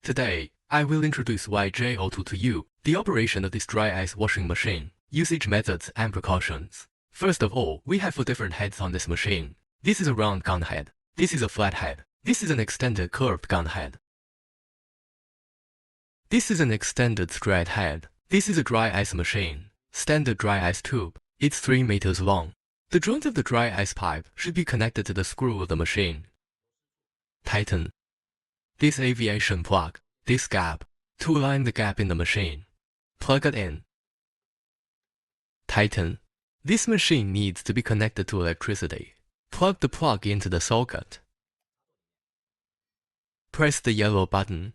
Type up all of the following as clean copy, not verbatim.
Today, I will introduce YJ02 to you, the operation of this dry ice washing machine, usage methods and precautions. First of all, we have 4 different heads on this machine. This is a round gun head. This is a flat head. This is an extended curved gun head. This is an extended straight head. This is a dry ice machine. Standard dry ice tube. It's 3 meters long. The joint of the dry ice pipe should be connected to the screw of the machine. Tighten this aviation plug, this gap, to align the gap in the machine. Plug it in. Tighten. This machine needs to be connected to electricity. Plug the plug into the socket. Press the yellow button,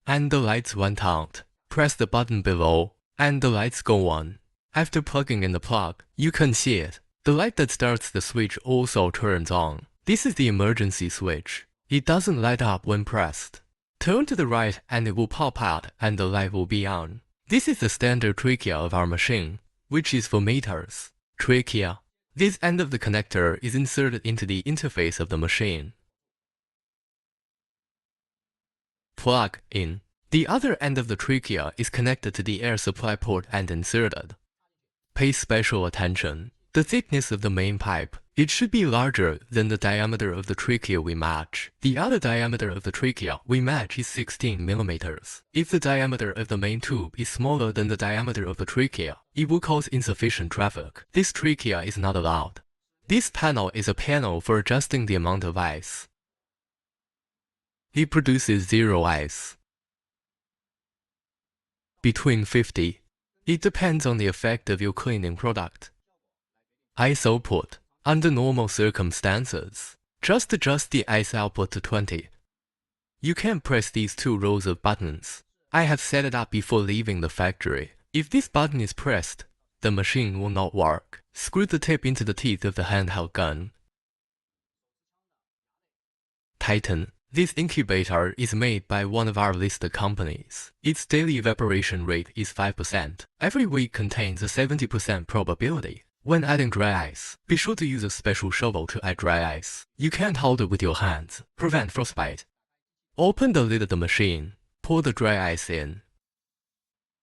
and the lights went out. Press the button below, and the lights go on. After plugging in the plug, you can see it. The light that starts the switch also turns on. This is the emergency switch. It doesn't light up when pressed. Turn to the right and it will pop out and the light will be on. This is the standard trachea of our machine, which is for meters. Trachea. This end of the connector is inserted into the interface of the machine. Plug in. The other end of the trachea is connected to the air supply port and inserted. Pay special attention. The thickness of the main pipe. It should be larger than the diameter of the trachea we match. The other diameter of the trachea we match is 16 millimeters. If the diameter of the main tube is smaller than the diameter of the trachea, it will cause insufficient traffic. This trachea is not allowed. This panel is a panel for adjusting the amount of ice. It produces 0 ice. Between 50. It depends on the effect of your cleaning product. Ice output. Under normal circumstances, just adjust the ice output to 20. You can press these 2 rows of buttons. I have set it up before leaving the factory. If this button is pressed, the machine will not work. Screw the tip into the teeth of the handheld gun. Tighten. This incubator is made by one of our listed companies. Its daily evaporation rate is 5%. Every week contains a 70% probability. When adding dry ice, be sure to use a special shovel to add dry ice. You can't hold it with your hands. Prevent frostbite. Open the lid of the machine. Pour the dry ice in.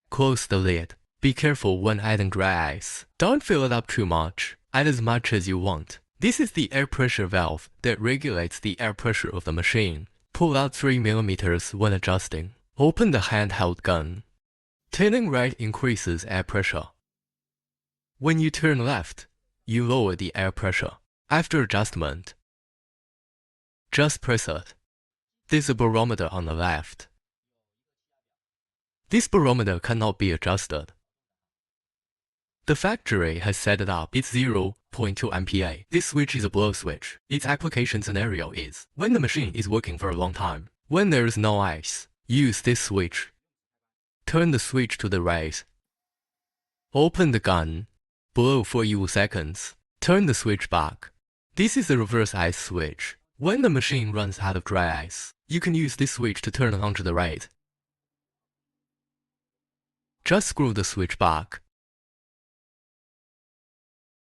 Close the lid. Be careful when adding dry ice. Don't fill it up too much. Add as much as you want. This is the air pressure valve that regulates the air pressure of the machine. Pull out 3 millimeters when adjusting. Open the handheld gun. Turning right increases air pressure. When you turn left, you lower the air pressure. After adjustment, just press it. There's a barometer on the left. This barometer cannot be adjusted. The factory has set it up. It's 0.2 MPa. This switch is a blow switch. Its application scenario is when the machine is working for a long time. When there is no ice, use this switch. Turn the switch to the right. Open the gun. Blow for a few seconds. Turn the switch back. This is the reverse ice switch. When the machine runs out of dry ice, you can use this switch to turn it on to the right. Just screw the switch back.